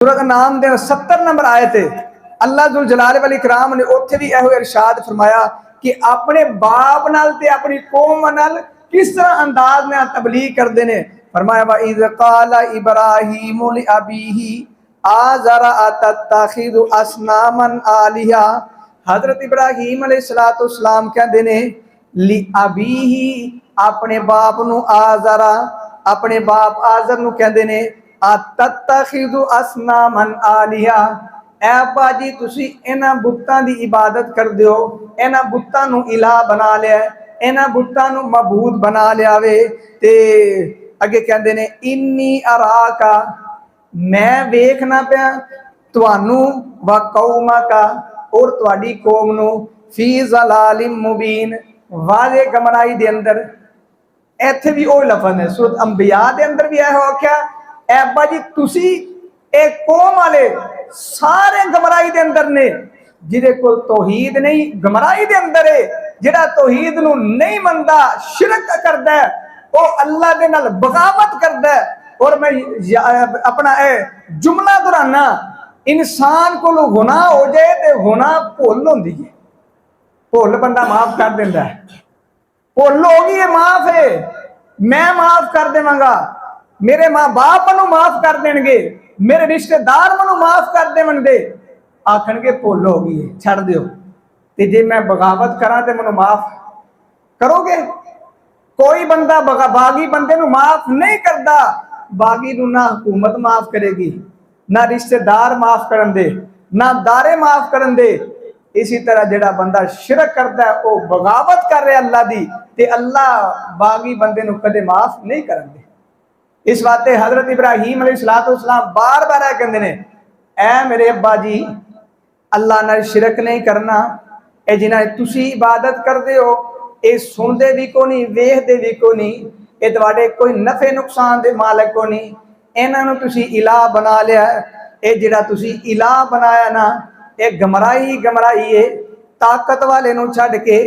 सूरत नाम दे 70 नंबर आयत है। अल्लाह जुल जलाल वल इकराम ने उत्थे भी एहो इरशाद फरमाया कि अपने बाप नाल ते अपनी कौम नाल किस तरह अंदाज में तबलीग करते ने। फरमाया व इज़ क़ाला इब्राहीम लि अबीही आज़रा अतत्तखिज़ु असनामन आलिहा। हज़रत इब्राहीम अलैहिस्सलाम कहते ने लि अबीही अपने बाप नू आज़रा, अपने बाप आज़र नू कहते ने अतत्तखिज़ु असनामन आलिहा। ऐ भाजी तुसी इन्हां बुतां दी इबादत करदे हो, इन्हां बुतां नू इलाह बना लिया, इन्हां बुतां नू मबूद बना लिया वे। ते अगे कहंदे ने इन्नी अराका मैं वेखना पिया तुहानू व कौमका और तुहाडी कौम नू फी ज़लालिम मुबीन वाज़े गमराई दे अंदर। इत्थे भी ओह लफज़ है सूरत अंबिया दे अंदर भी यह आख्या ऐबा जी तुसी एक कौम वाले सारे गमराई दे अंदर ने, जिहदे कोल तौहीद नहीं गमराई दे अंदर है। जिहड़ा तौहीद नू नहीं मनदा शिरक करदा है, वो अल्लाह दे नाल बगावत करदा है। और मैं अपना जुमला दोहराना, इंसान को गुनाह हो जाए तो गुनाह भुल होंदी है, भुल बंदा माफ कर देंदा है। भुल हो गई है माफ है, मैं माफ कर देवांगा, मेरे माँ बाप मनु माफ कर देंगे, मेरे रिश्तेदार मनु माफ कर देवणगे, आखणगे भुल हो गई है छड़ दिओ। ते जे मैं बगावत करा तो मनु माफ करोगे? कोई बंदा बागी बंदे नू माफ नहीं करता। बागी नू ना हुकूमत माफ करेगी, ना रिश्तेदार माफ करन दे, ना दारे माफ करन दे। इसी तरह जिहड़ा बंदा शिरक करता है वह बगावत कर रहा अल्लाह दी, ते अल्लाह बागी बंदे नू कदे माफ नहीं करन दे। इस वास्ते हजरत इब्राहीम अलैहिस्सलाम बार बार कहते हैं ऐ मेरे अब्बा जी अल्लाह नाल शिरक नहीं करना। ए जिन्हां तुसी इबादत करते हो ये सुनते भी को नहीं, वेखते भी को नहीं, ये तुहाडे कोई नफे नुकसान दे मालिक को नहीं। इन्हां नू तुसी इलाह बना लिया, ये जिहड़ा तुसी इलाह बनाया ना ये गमराही गमराही है। ताकत वाले नू छड्ड के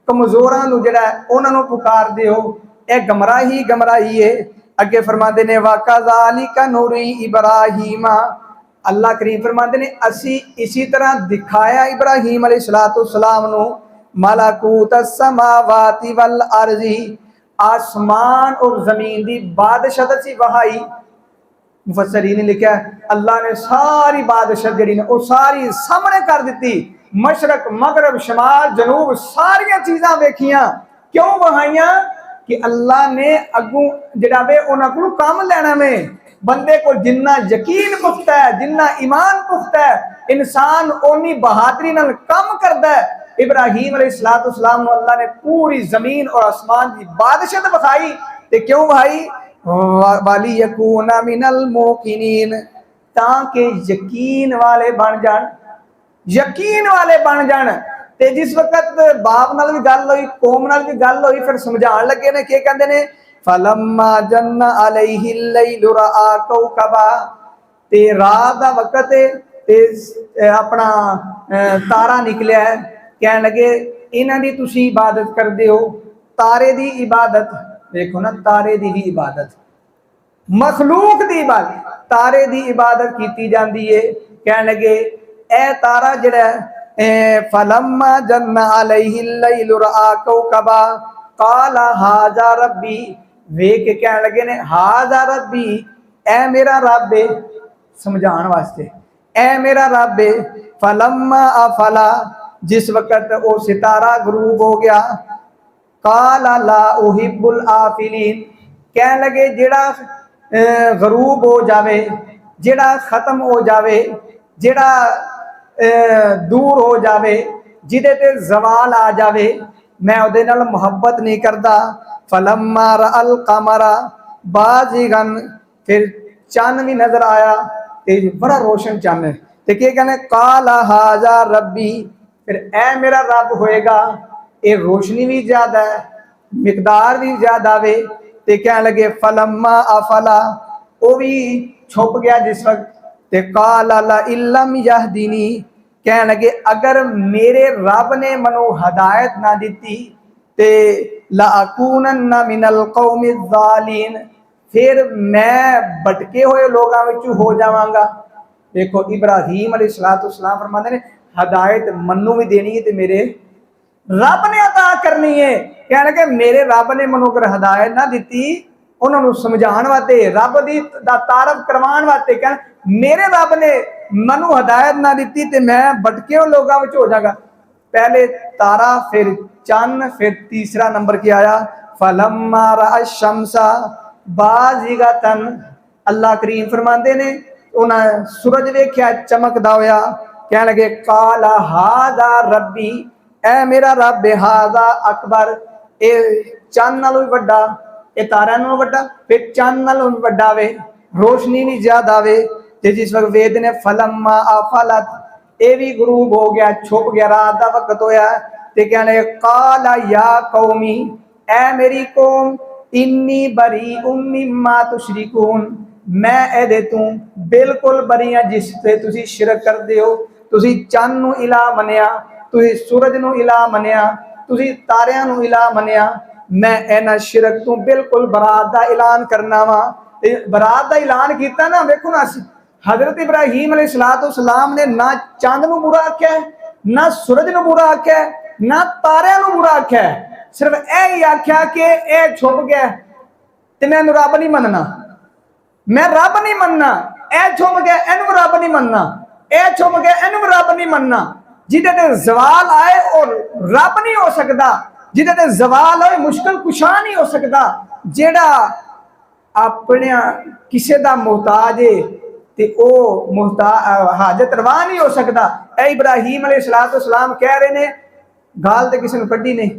कमजोरां नू जिहड़ा उन्हां नू पुकारदे हो, ये गमराही गमराही है। अगे फरमाते ने वकज़ालिका नूरी इब्राहीमा, अल्लाह करीम फरमाते ने असी इसी तरह दिखाया इब्राहीम अलैहिस्सलाम नू मलाकूत समावाति वल अर्ज़ी, आसमान और जमीन दी बादशाहत सी वहाई। मुफस्सिरीन ने लिखा अल्लाह ने सारी बादशाह जी ने सारी सामने कर दी, मशरक मगरब शमाल जनूब सारिया चीज़ां वेखियां। क्यों वहाइया? कि अल्लाह ने अगू जिहड़ा वे उन्हां कोलों काम लैना में। बंदे को जिन्ना यकीन पुख्ता है, जिन्ना ईमान पुख्ता है, इंसान ओनी बहादुरी नाल काम करदा है। इब्राहीम अलैहिस्सलाम नूं अल्लाह ने पूरी जमीन और आसमान की बादशाहत बखाई। ते क्यों भाई? वाली यकूना मिनल मुकिनीन, ताकि यकीन वाले बन जान, यकीन वाले बन जान। ते जिस वक्त बाप नाल भी गल हुई, कौम नाल भी गल हुई, फिर समझाण लगे ने कि कहंदे ने फलम्मा जन्ना अलैहि लैलु रआ कौकबा, ते रात दा वक्त ते अपना तारा निकलिया। कहण लगे इन्हां दी तुसी इबादत करदे हो, तारे दी इबादत देखो ना, तारे दी भी इबादत, मखलूक दी इबादत, तारे दी इबादत की जाती है। कहण लगे ए तारा जिहड़ा फलम्मा जन्ना अलैहि लैलु रआ कौकबा काला हाजा रब्बी, वेख के कहण लगे ने हाजा रब्बी, ए मेरा रब है, समझाण वास्ते ए मेरा रब है। फलम्मा अफला, जिस वक्त वो सितारा गरूब हो गया, काला ला उहिब्बुल आफिलीन, कहण लगे जिहड़ा गरूब हो जावे, जिहड़ा खत्म हो जावे, जिहड़ा दूर हो जावे, जिदे ते जवाल आ जावे, मैं उहदे नाल मुहब्बत नहीं करता। फलम्मा रअल कमरा बाज़िगन, फिर चन्न भी नजर आया, ते बड़ा रोशन चन्न है। ते क्या कहने काला हाजा रब्बी, फिर ए मेरा रब होएगा। ये रोशनी भी ज्यादा है, मिकदार भी ज्यादा वे। ते कहने लगे फलम्मा अफला, वो भी छुप गया जिस वक्त। ते काला ला इल्लम यहदीनी, कहने लगे अगर मेरे रब ने मनो हदायत ना दी ते ला अकूनन्ना मिनल कौमिज़ ज़ालिन, फिर मैं भटके हुए लोगों विच हो जावांगा। देखो इब्राहीम अलैहिस्सलाम फरमाते ने हदायत मन्नू भी देनी है तो मेरे रब ने अता करनी है। कह लगे मेरे रब ने मनु अगर हदायत ना दी उन्होंने समझाने वास्ते रब की तारफ करवाने वास्ते कह मेरे रब ने मनु हदायत ना दी तो मैं भटके लोगों में हो जागा। पहले तारा फिर चंद फिर तीसरा नंबर क्या आया फलम्मा रअ शम्सा बाज़िगतन। अल्लाह करीम फरमाते ने उन्हें सूरज वेख्या चमकदा होया कह लगे काला हादा रब्बी ए मेरा रब हादा अकबर। ए चंद नालों भी वड्डा ए तारा नालों वड्डा फिर चंद नालों भी वड्डा वे रोशनी भी ज्यादा वे। ते जिस वक्त वेद ने फलम्मा अफलत ए भी गुरूब हो गया छुप गया रात का वक्त होया ते कहने काला या कौमी ए मेरी कौम इन्नी बरी मिम्मा तुशरिकून मैं एदे तू बिल्कुल बरी हाँ जिस ते तुसी शिरक करदे हो। तुसी चंद नू इला मनिया तुसी सूरज नू इला मनिया तुसी तारियां नू इला मनिया मैं इन्हां शिरक तू बिल्कुल बरात दा ऐलान करना वा। बरात दा ऐलान कीता ना वेखो ना हजरत इब्राहीम अलैहिस्सलाम ने ना चंद नू बुरा आख्या ना सूरज नू बुरा आख्या ना तारियां नू बुरा आख्या सिर्फ यही आख्या कि ए छुप गया ते मैं रब नहीं मनना मैं रब नहीं मनना ए छुप गया इनू रब नहीं मनना ए छुप गया इनू रब नहीं मनना। जिदे ते जवाल आए और रब नहीं हो सकता जिदे ते जवाल आए मुश्किल कुशा नहीं हो सकता जेड़ा अपने किसी का मोहताज है ते ओ हाजत रवा नहीं हो सकता। ए इब्राहीम अलैहिस्सलाम कह रहे ने गाल तो किसी ने कढ़ी नहीं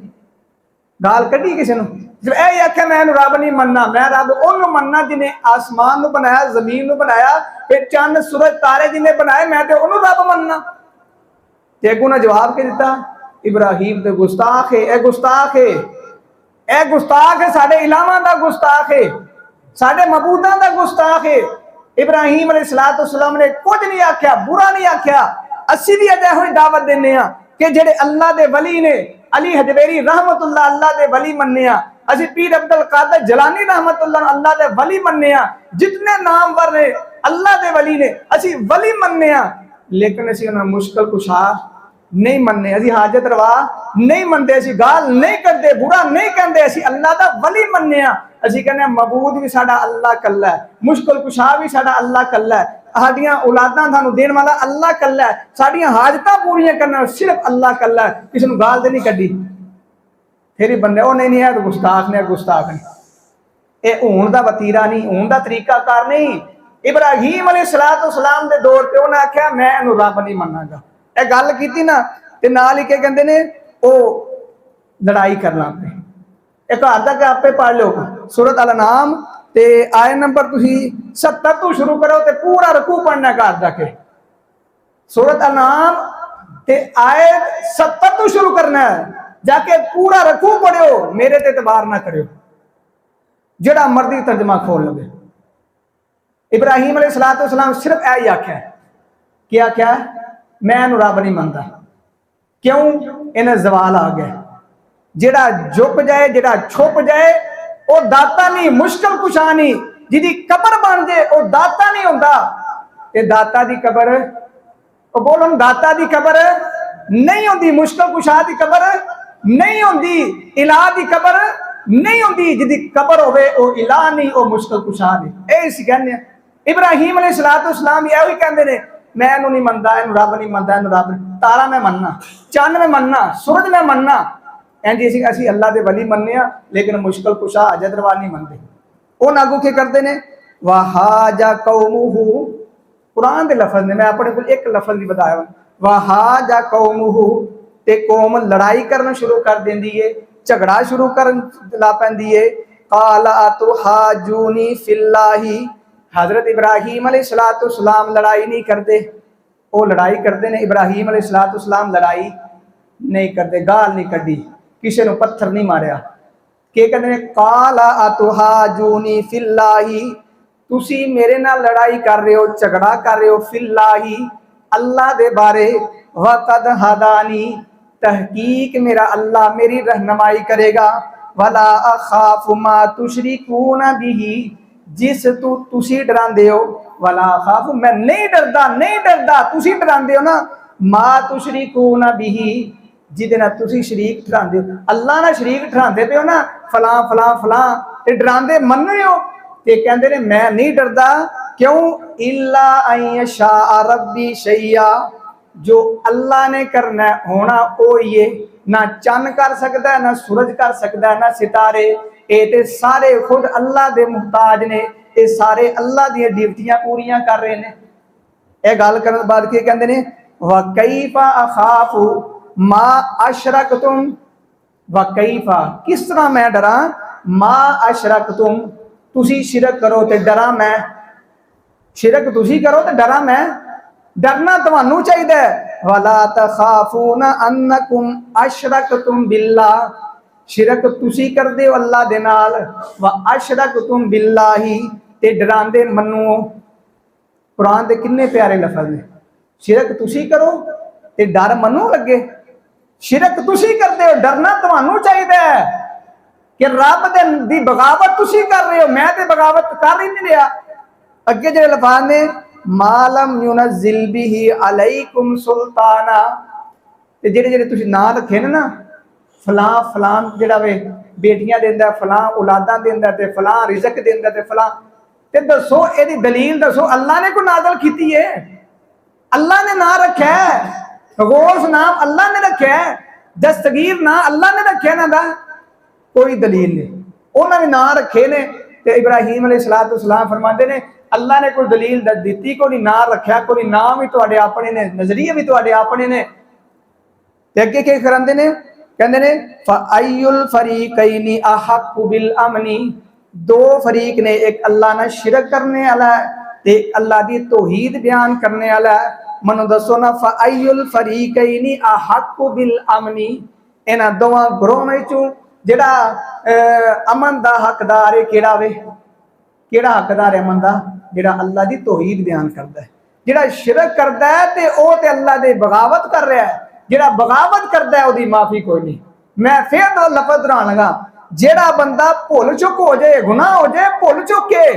गाल कढ़ी किसी ने जब यही आख्या मैं रब नहीं मनना मैं रब ओनू मनना जिन्हें आसमान नू बनाया जमीन नू बनाया फिर चंद सूरज तारे जिन्हें बनाए मैं तो ओनू रब मनना। ते अगू ने जवाब के दिता इब्राहीम ते गुस्ताख है ए गुस्ताख है ए गुस्ताख है साडे इलामा दा गुस्ताख है साडे मबूदा दा गुस्ताख है। इब्राहीम अलैहिस्सलाम ने कुछ नहीं आख्या बुरा नहीं आख्या। असी भी अजे हुई दावत देने कि जेडे अल्लाह दे वली ने अली हजवेरी रहमतुल्लाह अल्लाह दे वली मन्ने असी पीर अब्दुल कादिर जलानी रहमतुल्लाह अल्लाह दे वली मन्ने जितने नामवर ने अल्लाह दे वली ने असी वली मन्ने लेकिन असी उन्हें मुश्किल कुशा नहीं मन्ने असी हाजत रवा नहीं मनते असी गाल नहीं करते बुरा नहीं कहते असी अल्लाह दा वली मन्ने असी कहने मबूद भी साडा अल्लाह कल्ला है मुश्किल कुशा भी साडा अल्लाह कल्ला है साडियां औलादां सानू देण वाला अल्लाह कल्ला है साडियां हाजतां पूरीआं करना सिर्फ अल्लाह कल्ला है किसी नूं गाल ते नहीं कड्डी। फिर बंदे ओ नहीं है तो गुस्ताख ने ये हूण दा वतीरा नहीं हूण दा तरीकाकार नहीं। इब्राहीम अलैहिस्सलाम दे दौर ते उन्हें आख्या मैं इहनूं रब नहीं मन्नांगा ये गल कीती ना ते नाल ही के कहंदे ने ओ लड़ाई करना पे एक घर तक आपे पढ़ लो सूरत अल नाम ते आयत नंबर तुसी 70 तो शुरू करो ते पूरा रकू पढ़ना घर जाके सूरत अल नाम ते आयत 70 तो शुरू करना है जाके पूरा रकू पढ़ो मेरे ते एतबार ना करियो जेड़ा मर्जी तर्जमा खोल लगे। इब्राहीम अलैहिस्सलाम सिर्फ यही आख्या क्या क्या मैं रब नहीं मनता क्यों इन्हें जवाल आ गया जेड़ा झुक जाए जेड़ा छुप जाए वो दाता नहीं मुश्किल कुशा नहीं जिदी कबर बन जाए वो दाता नहीं होता ये दाता दी कबर बोलो दाता दी कबर नहीं होती मुश्किल कुशा दी कबर नहीं होती इला दी कबर नहीं होती जिदी कबर होवे वो इला नहीं वो मुश्किल कुशा नहीं ये कहने इब्राहीम अलैहिस्सलाम यही कहते हैं मैं इनू नहीं मनता इन रब नहीं मनता इन रब तारा मैं मनना चंद मैं मनना सूरज मैं मनना इंज असी अल्लाह के वली मनने लेकिन मुश्किल कुशा हाजत रवा नहीं मनते। उन अगू के करते हैं वहाजा कौमुहू कुरान के लफज ने मैं अपने को एक लफज भी बताया वहाजा कौमुहू ते कौम लड़ाई करना शुरू कर देंदी है झगड़ा शुरू कर ला पैंदी है काला तुहाजूनी फिल्लाही हजरत इब्राहीम अलैहिस्सलाम लड़ाई नहीं करते वो लड़ाई करते ने इब्राहीम अलैहिस्सलाम लड़ाई नहीं करते गाल नहीं कड्डी किसी ने पत्थर नहीं मारिया के कहते हैं काला तुहाजूनी फिल्लाही तुसी मेरे नाल लड़ाई कर रहे हो झगड़ा कर रहे हो फिल्लाही अल्लाह दे बारे वक़द हदानी तहकीक मेरा अल्लाह मेरी रहनुमाई करेगा वला अखाफु मा तुशरिकून बिही जिस तू तुसी डरांदे हो, वला खाफ मैं नहीं डरदा, नहीं डरदा तुसी डरांदे हो ना, मा तुशरिकूना बिही जिदे नाल तुसी शरीक ठहरांदे हो, अल्लाह नाल शरीक ठहरांदे पे हो ना, फलां फलां फलां ते डरांदे मनने हो, ते कहंदे ने मैं नहीं डरदा। क्यों? इल्ला अयशा रब्बी शैया, जो अल्लाह ने करना होना वो ही है। ना चन्न कर सकता है, ना सूरज कर सकता है, ना सितारे, ये ते सारे खुद अल्लाह दे मुहताज ने, ये सारे अल्लाह दी ड्यूटियां पूरियां कर रहे हैं। यह गल करने बाद की कहते हैं, व कैफा अखाफु मा अशरकतुम, व कैफा किस तरह मैं डरा, मा अशरकतुम तुसी शिरक करो ते डरा मैं, शिरक तुसी करो तो डरा मैं, डरना तुहानू चाहिए। वला तखाफूना अन्नकुम अशरकतुम बिल्लाह, शिरक तुसी करदे हो अल्लाह दे नाल, व अशरकतुम बिल्लाही ते डरांदे मन्नो। कुरान दे किन्ने प्यारे लफज ने, शिरक तुसी करो ते डर मन्नू लगे, शिरक तुसी करदे हो डरना तुहानू चाहिए कि रब दी बगावत तुसी कर रहे हो, मैं ते बगावत कर ही नहीं रहा। अगे जो लफाज ने मालम युनज़िल बिही अलैकुम सुल्ताना, ते जेड़े जेड़े तुसी ना रखे ना, फलां फलां जेड़ा वे बेटियां देंदा, फलां औलादां देंदा, ते फलां रिज़क देंदा, ते फलां, ते दसो एदी दलील दसो, अल्लाह ने कोई नाज़िल कीती है? अल्लाह ने ना रखा है, गौस नाम अल्लाह ने रखा है, दस्तगीर ना अल्लाह ने रखा ना, दा कोई दलील नहीं, उन्होंने ना रखे ने। ते इब्राहीम अलैहिस्सलाम फरमाते ने अल्लाह ने कोई दलील दी, कोई ना रखा, कोई नाम भी तुहाडे अपने ने, नजरिए भी तुहाडे अपने ने। ते अगे क्या करांदे ने, कहंदे ने फ़अय्युल फ़रीक़ैनि अहक्कु बिल अमनी, दो फरीक ने, एक अल्लाह ना शिरक करने वाला है, ते अल्लाह दी तौहीद बयान करने वाला है। मनो दसो ना, फ़अय्युल फ़रीक़ैनि अहक्कु बिल अमनी, इन्हां दोवां ग्रोहां विचों जेड़ा अमन दा हकदार है केड़ा वे? केड़ा हकदार है अमन दा? जेड़ा अल्लाह दी तौहीद बयान करता है। जेड़ा शिरक करता है ते ओ ते अल्लाह दे बगावत कर रहा है, जेड़ा बगावत करता है ओदी माफी कोई नहीं। मैं फिर दो लफज दोहरान लगा, जेड़ा बंदा भुल चुक हो जाए, गुनाह हो जाए, भुल चुक के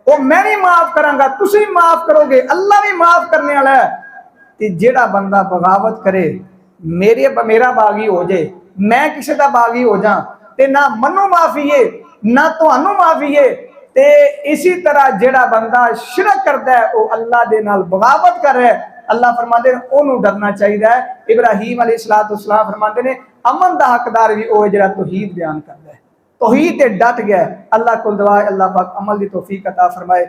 वो मैं भी माफ करांगा, तुसी माफ करोगे, अल्लाह भी माफ करने वाला है। ते जेड़ा बंदा बगावत करे, मेरा बागी हो जाए, मैं किसी का बागी हो जा, ते ना मनु माफी है ना तुहानू माफी है। ते इसी तरह जेड़ा बंदा शिरक करता है वो अल्लाह दे नाल बगावत कर रहा है। अल्लाह फरमाते हैं ओनू डरना चाहिए। इब्राहीम अलैहिस्सलाम फरमाते ने अमन दा हकदार भी वो जेड़ा तौहीद बयान करता है, तौहीद ते डट गया। अल्लाह को दुआ, अल्लाह पाक अमल दी तौफीक अता फरमाए।